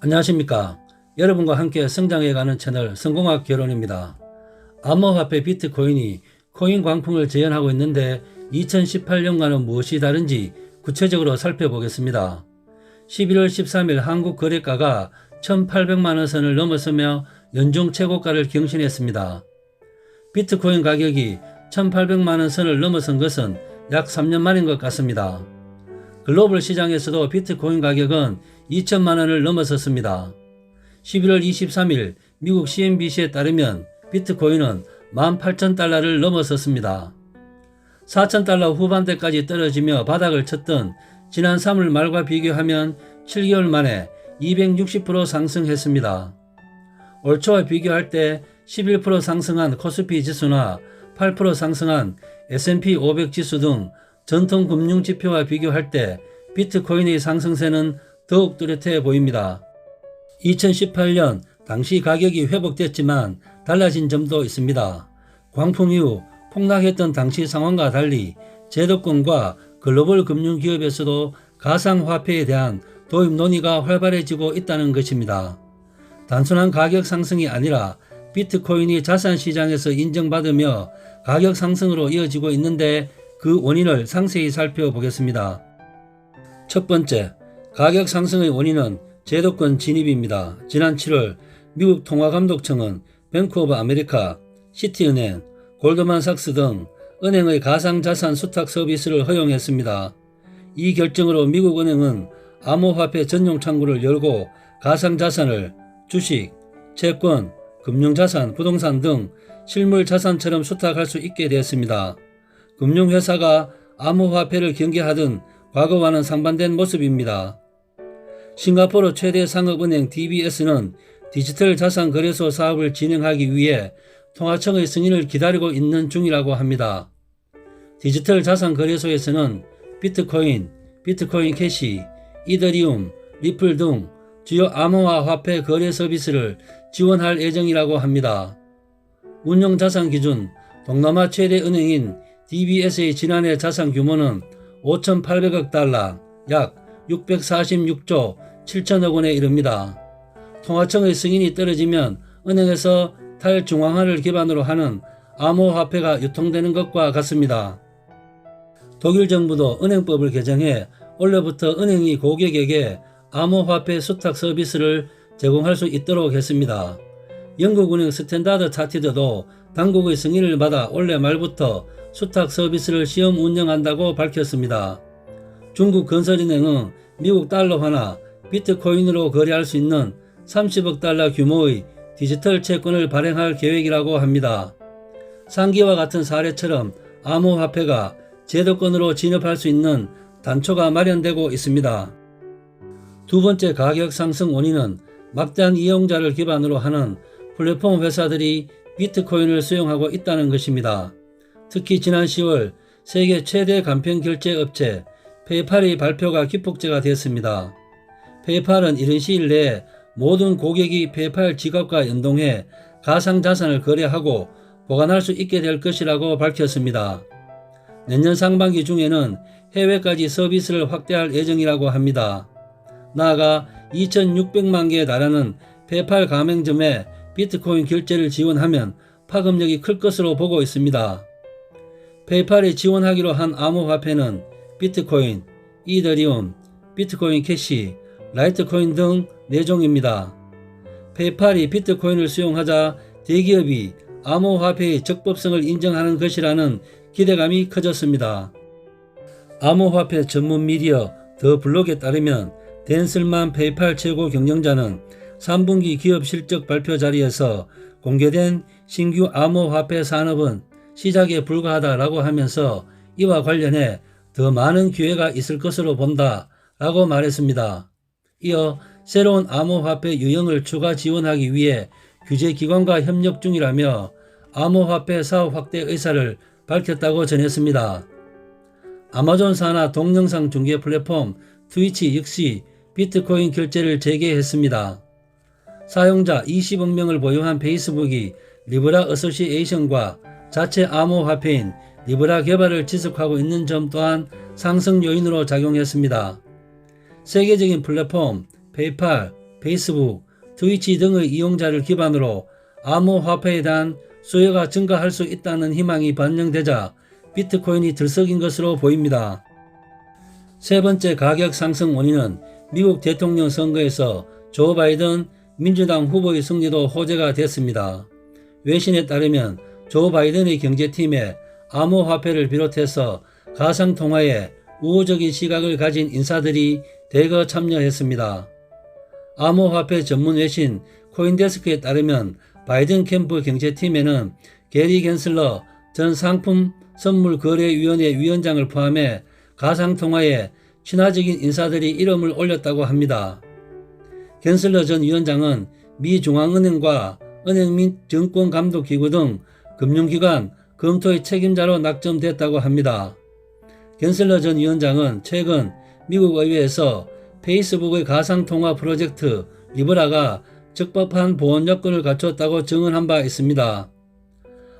안녕하십니까. 여러분과 함께 성장해가는 채널 성공학 개론입니다. 암호화폐 비트코인이 코인 광풍을 재현하고 있는데 2018년과는 무엇이 다른지 구체적으로 살펴보겠습니다. 11월 13일 한국 거래가가 1,800만원 선을 넘어서며 연중 최고가를 경신했습니다. 비트코인 가격이 1,800만원 선을 넘어선 것은 약 3년 만인 것 같습니다. 글로벌 시장에서도 비트코인 가격은 2천만원을 넘어섰습니다. 11월 23일 미국 CNBC에 따르면 비트코인은 18,000달러를 넘어섰습니다. 4,000달러 후반대까지 떨어지며 바닥을 쳤던 지난 3월 말과 비교하면 7개월 만에 260% 상승했습니다. 올 초와 비교할 때 11% 상승한 코스피 지수나 8% 상승한 S&P 500 지수 등 전통 금융 지표와 비교할 때 비트코인의 상승세는 더욱 뚜렷해 보입니다. 2018년 당시 가격이 회복됐지만 달라진 점도 있습니다. 광풍 이후 폭락했던 당시 상황과 달리 제도권과 글로벌 금융기업에서도 가상화폐에 대한 도입 논의가 활발해지고 있다는 것입니다. 단순한 가격 상승이 아니라 비트코인이 자산시장에서 인정받으며 가격 상승으로 이어지고 있는데 그 원인을 상세히 살펴보겠습니다. 첫 번째, 가격 상승의 원인은 제도권 진입입니다. 지난 7월 미국 통화감독청은 뱅크 오브 아메리카, 시티은행, 골드만삭스 등 은행의 가상자산 수탁 서비스를 허용했습니다. 이 결정으로 미국 은행은 암호화폐 전용 창구를 열고 가상자산을 주식, 채권, 금융자산, 부동산 등 실물자산처럼 수탁할 수 있게 되었습니다. 금융회사가 암호화폐를 경계하던 과거와는 상반된 모습입니다. 싱가포르 최대 상업은행 DBS는 디지털 자산 거래소 사업을 진행하기 위해 통화청의 승인을 기다리고 있는 중이라고 합니다. 디지털 자산 거래소에서는 비트코인, 비트코인 캐시, 이더리움, 리플 등 주요 암호화 화폐 거래 서비스를 지원할 예정이라고 합니다. 운용 자산 기준 동남아 최대 은행인 DBS의 지난해 자산 규모는 5,800억 달러, 약 646조 7천억 원에 이릅니다. 통화청의 승인이 떨어지면 은행에서 탈중앙화를 기반으로 하는 암호화폐가 유통되는 것과 같습니다. 독일 정부도 은행법을 개정해 올해부터 은행이 고객에게 암호화폐 수탁 서비스를 제공할 수 있도록 했습니다. 영국은행 스탠다드 차티드도 당국의 승인을 받아 올해 말부터 수탁 서비스를 시험 운영한다고 밝혔습니다. 중국 건설은행은 미국 달러화나 비트코인으로 거래할 수 있는 30억 달러 규모의 디지털 채권을 발행할 계획이라고 합니다. 상기와 같은 사례처럼 암호화폐가 제도권으로 진입할 수 있는 단초가 마련되고 있습니다. 두 번째 가격 상승 원인은 막대한 이용자를 기반으로 하는 플랫폼 회사들이 비트코인을 수용하고 있다는 것입니다. 특히 지난 10월 세계 최대 간편 결제 업체 페이팔의 발표가 기폭제가 됐습니다. 페이팔은 이른 시일 내에 모든 고객이 페이팔 지갑과 연동해 가상자산을 거래하고 보관할 수 있게 될 것이라고 밝혔습니다. 내년 상반기 중에는 해외까지 서비스를 확대할 예정이라고 합니다. 나아가 2,600만 개에 달하는 페이팔 가맹점에 비트코인 결제를 지원하면 파급력이 클 것으로 보고 있습니다. 페이팔이 지원하기로 한 암호화폐는 비트코인, 이더리움, 비트코인 캐시, 라이트코인 등 4종입니다. 페이팔이 비트코인을 수용하자 대기업이 암호화폐의 적법성을 인정하는 것이라는 기대감이 커졌습니다. 암호화폐 전문 미디어 더 블록에 따르면 댄슬만 페이팔 최고 경영자는 3분기 기업 실적 발표 자리에서 공개된 신규 암호화폐 산업은 시작에 불과하다라고 하면서 이와 관련해 더 많은 기회가 있을 것으로 본다 라고 말했습니다. 이어 새로운 암호화폐 유형을 추가 지원하기 위해 규제기관과 협력 중이라며 암호화폐 사업 확대 의사를 밝혔다고 전했습니다. 아마존 산하 동영상 중계 플랫폼 트위치 역시 비트코인 결제를 재개했습니다. 사용자 20억 명을 보유한 페이스북이 리브라 어소시에이션과 자체 암호화폐인 리브라 개발을 지속하고 있는 점 또한 상승 요인으로 작용했습니다. 세계적인 플랫폼 페이팔, 페이스북, 트위치 등의 이용자를 기반으로 암호화폐에 대한 수요가 증가할 수 있다는 희망이 반영되자 비트코인이 들썩인 것으로 보입니다. 세 번째 가격 상승 원인은 미국 대통령 선거에서 조 바이든 민주당 후보의 승리도 호재가 됐습니다. 외신에 따르면 조 바이든의 경제팀에 암호화폐를 비롯해서 가상통화에 우호적인 시각을 가진 인사들이 대거 참여했습니다. 암호화폐 전문 외신 코인데스크에 따르면 바이든 캠프 경제팀에는 게리 갠슬러 전 상품선물거래위원회 위원장을 포함해 가상통화에 친화적인 인사들이 이름을 올렸다고 합니다. 갠슬러 전 위원장은 미 중앙은행과 은행 및 증권감독기구 등 금융기관 검토의 책임자로 낙점됐다고 합니다. 갠슬러 전 위원장은 최근 미국 의회에서 페이스북의 가상통화 프로젝트 리브라가 적법한 보안 요건을 갖췄다고 증언한 바 있습니다.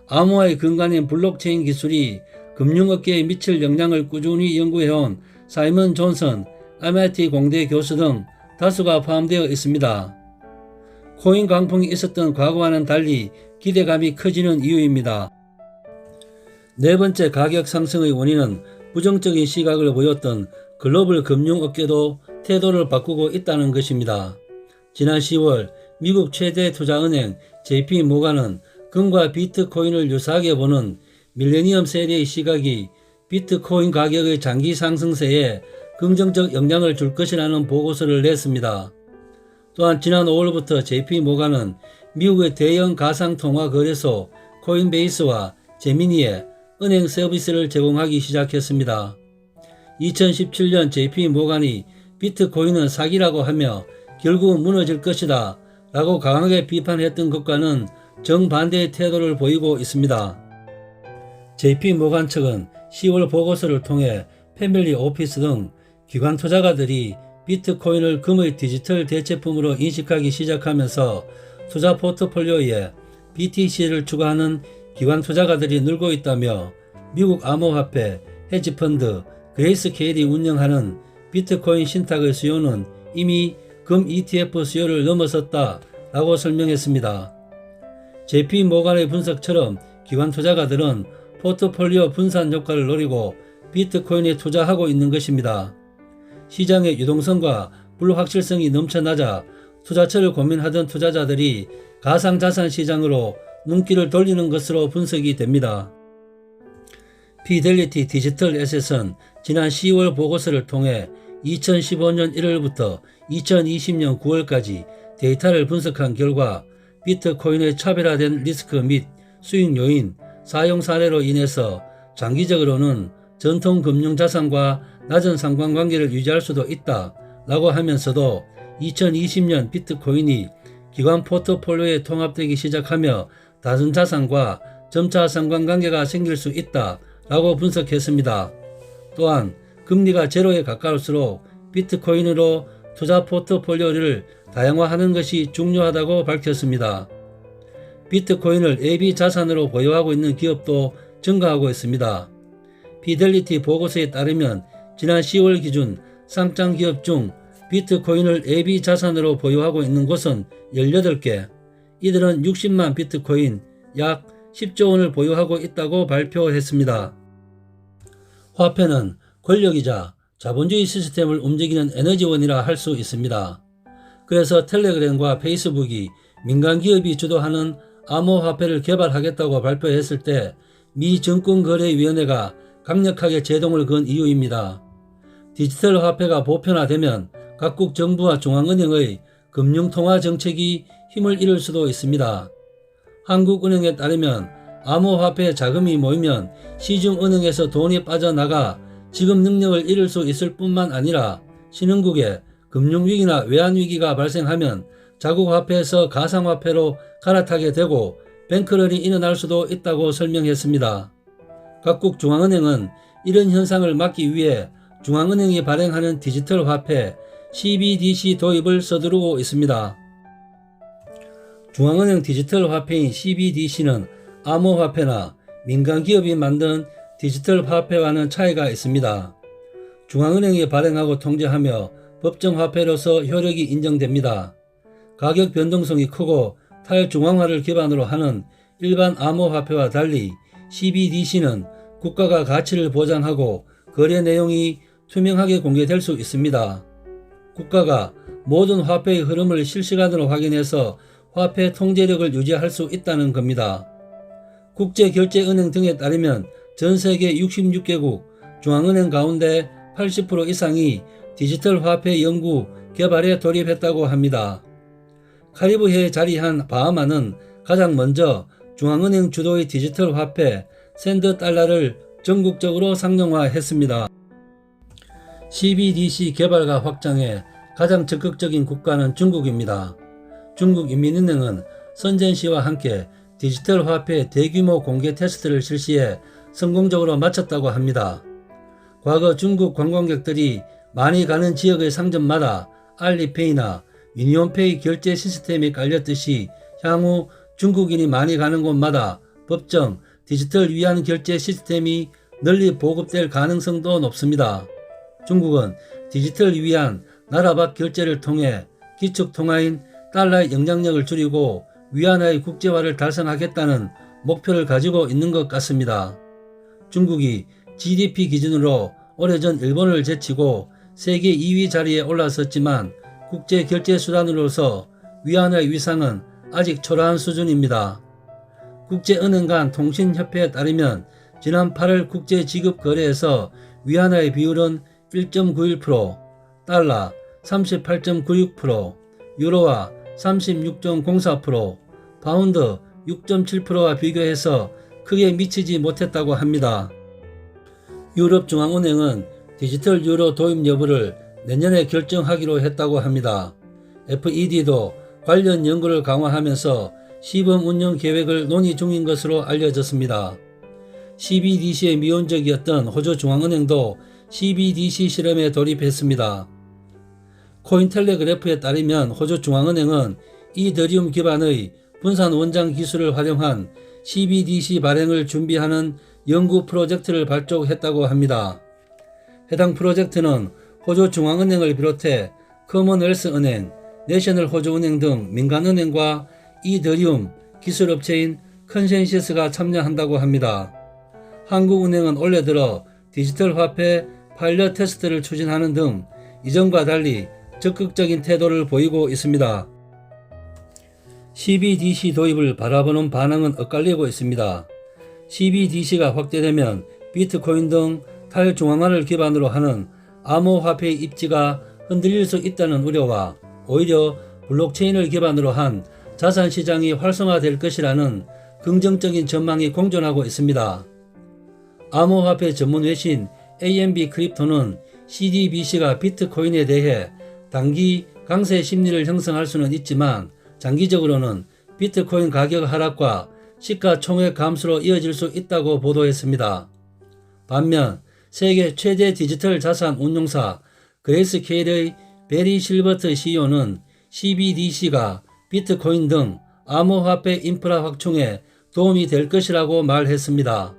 암호화의 근간인 블록체인 기술이 금융업계에 미칠 영향을 꾸준히 연구해온 사이먼 존슨 MIT 공대 교수 등 다수가 포함되어 있습니다. 코인 광풍이 있었던 과거와는 달리 기대감이 커지는 이유입니다. 네 번째 가격 상승의 원인은 부정적인 시각을 보였던 글로벌 금융업계도 태도를 바꾸고 있다는 것입니다. 지난 10월 미국 최대 투자은행 JP 모간은 금과 비트코인을 유사하게 보는 밀레니엄 세대의 시각이 비트코인 가격의 장기 상승세에 긍정적 영향을 줄 것이라는 보고서를 냈습니다. 또한 지난 5월부터 JP 모간은 미국의 대형 가상통화 거래소 코인베이스와 제미니에 은행 서비스를 제공하기 시작했습니다. 2017년 JP 모간이 비트코인은 사기라고 하며 결국 무너질 것이다 라고 강하게 비판했던 것과는 정반대의 태도를 보이고 있습니다. JP 모간 측은 10월 보고서를 통해 패밀리 오피스 등 기관 투자가들이 비트코인을 금의 디지털 대체품으로 인식하기 시작하면서 투자 포트폴리오에 BTC를 추가하는 기관 투자가들이 늘고 있다며 미국 암호화폐, 헤지펀드, 그레이스케일이 운영하는 비트코인 신탁의 수요는 이미 금 ETF 수요를 넘어섰다 라고 설명했습니다. JP 모간의 분석처럼 기관 투자가들은 포트폴리오 분산 효과를 노리고 비트코인에 투자하고 있는 것입니다. 시장의 유동성과 불확실성이 넘쳐나자 투자처를 고민하던 투자자들이 가상자산 시장으로 눈길을 돌리는 것으로 분석이 됩니다. 피델리티 디지털 에셋은 지난 10월 보고서를 통해 2015년 1월부터 2020년 9월까지 데이터를 분석한 결과 비트코인의 차별화된 리스크 및 수익 요인, 사용 사례로 인해서 장기적으로는 전통 금융자산과 낮은 상관관계를 유지할 수도 있다 라고 하면서도 2020년 비트코인이 기관 포트폴리오에 통합되기 시작하며 다른 자산과 점차 상관관계가 생길 수 있다 라고 분석했습니다. 또한 금리가 제로에 가까울수록 비트코인으로 투자 포트폴리오를 다양화하는 것이 중요하다고 밝혔습니다. 비트코인을 예비 자산으로 보유하고 있는 기업도 증가하고 있습니다. 피델리티 보고서에 따르면 지난 10월 기준 상장 기업 중 비트코인을 예비 자산으로 보유하고 있는 곳은 18개, 이들은 60만 비트코인 약 10조 원을 보유하고 있다고 발표했습니다. 화폐는 권력이자 자본주의 시스템을 움직이는 에너지원이라 할 수 있습니다. 그래서 텔레그램과 페이스북이 민간 기업이 주도하는 암호화폐를 개발하겠다고 발표했을 때 미 증권거래위원회가 강력하게 제동을 건 이유입니다. 디지털 화폐가 보편화되면 각국 정부와 중앙은행의 금융통화 정책이 힘을 잃을 수도 있습니다. 한국은행에 따르면 암호화폐 자금이 모이면 시중은행에서 돈이 빠져나가 지급 능력을 잃을 수 있을 뿐만 아니라 신흥국에 금융위기나 외환위기가 발생하면 자국 화폐에서 가상화폐로 갈아타게 되고 뱅크런이 일어날 수도 있다고 설명했습니다. 각국 중앙은행은 이런 현상을 막기 위해 중앙은행이 발행하는 디지털 화폐 CBDC 도입을 서두르고 있습니다. 중앙은행 디지털 화폐인 CBDC는 암호화폐나 민간기업이 만든 디지털 화폐와는 차이가 있습니다. 중앙은행이 발행하고 통제하며 법정화폐로서 효력이 인정됩니다. 가격 변동성이 크고 탈중앙화를 기반으로 하는 일반 암호화폐와 달리 CBDC는 국가가 가치를 보장하고 거래 내용이 투명하게 공개될 수 있습니다. 국가가 모든 화폐의 흐름을 실시간으로 확인해서 화폐 통제력을 유지할 수 있다는 겁니다. 국제결제은행 등에 따르면 전 세계 66개국 중앙은행 가운데 80% 이상이 디지털 화폐 연구, 개발에 돌입했다고 합니다. 카리브해에 자리한 바하마는 가장 먼저 중앙은행 주도의 디지털 화폐 샌드 달러를 전국적으로 상용화했습니다. CBDC 개발과 확장에 가장 적극적인 국가는 중국입니다. 중국인민은행은 선전시와 함께 디지털 화폐 대규모 공개 테스트를 실시해 성공적으로 마쳤다고 합니다. 과거 중국 관광객들이 많이 가는 지역의 상점마다 알리페이나 유니온페이 결제 시스템이 깔렸듯이 향후 중국인이 많이 가는 곳마다 법정 디지털 위안 결제 시스템이 널리 보급될 가능성도 높습니다. 중국은 디지털 위안 나라 밖 결제를 통해 기축통화인 달러의 영향력을 줄이고 위안화의 국제화를 달성하겠다는 목표를 가지고 있는 것 같습니다. 중국이 GDP 기준으로 오래전 일본을 제치고 세계 2위 자리에 올라섰지만 국제 결제 수단으로서 위안화의 위상은 아직 초라한 수준입니다. 국제은행 간 통신협회에 따르면 지난 8월 국제 지급 거래에서 위안화의 비율은 1.91%, 달러 38.96%, 유로화 36.04%, 파운드 6.7%와 비교해서 크게 미치지 못했다고 합니다. 유럽중앙은행은 디지털 유로 도입 여부를 내년에 결정하기로 했다고 합니다. FED도 관련 연구를 강화하면서 시범 운영 계획을 논의 중인 것으로 알려졌습니다. CBDC의 미온적이었던 호주중앙은행도 CBDC 실험에 돌입했습니다. 코인텔레그래프에 따르면 호주중앙은행은 이더리움 기반의 분산 원장 기술을 활용한 CBDC 발행을 준비하는 연구 프로젝트를 발족했다고 합니다. 해당 프로젝트는 호주중앙은행을 비롯해 커먼웰스은행, 내셔널호주은행 등 민간은행과 이더리움 기술업체인 컨센시스가 참여한다고 합니다. 한국은행은 올해 들어 디지털 화폐 파일럿 테스트를 추진하는 등 이전과 달리 적극적인 태도를 보이고 있습니다. CBDC 도입을 바라보는 반응은 엇갈리고 있습니다. CBDC가 확대되면 비트코인 등 탈중앙화를 기반으로 하는 암호화폐의 입지가 흔들릴 수 있다는 우려와 오히려 블록체인을 기반으로 한 자산시장이 활성화될 것이라는 긍정적인 전망이 공존하고 있습니다. 암호화폐 전문 외신 AMB 크립토는 CDBC가 비트코인에 대해 단기 강세 심리를 형성할 수는 있지만 장기적으로는 비트코인 가격 하락과 시가총액 감소로 이어질 수 있다고 보도했습니다. 반면 세계 최대 디지털 자산 운용사 그레이스케일의 베리 실버트 CEO는 CBDC가 비트코인 등 암호화폐 인프라 확충에 도움이 될 것이라고 말했습니다.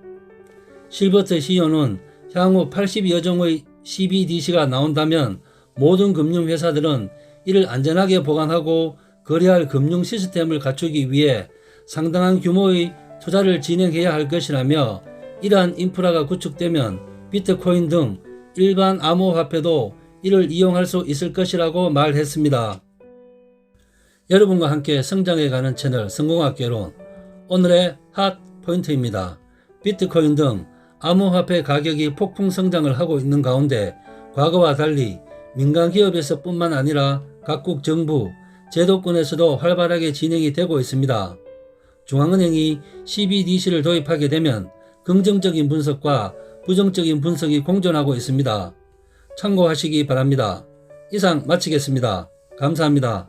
실버트 CEO는 향후 80여 종의 CBDC가 나온다면 모든 금융회사들은 이를 안전하게 보관하고 거래할 금융 시스템을 갖추기 위해 상당한 규모의 투자를 진행해야 할 것이라며 이러한 인프라가 구축되면 비트코인 등 일반 암호화폐도 이를 이용할 수 있을 것이라고 말했습니다. 여러분과 함께 성장해가는 채널 성공학개론 오늘의 핫 포인트입니다. 비트코인 등 암호화폐 가격이 폭풍 성장을 하고 있는 가운데 과거와 달리 민간 기업에서 뿐만 아니라 각국 정부, 제도권에서도 활발하게 진행이 되고 있습니다. 중앙은행이 CBDC를 도입하게 되면 긍정적인 분석과 부정적인 분석이 공존하고 있습니다. 참고하시기 바랍니다. 이상 마치겠습니다. 감사합니다.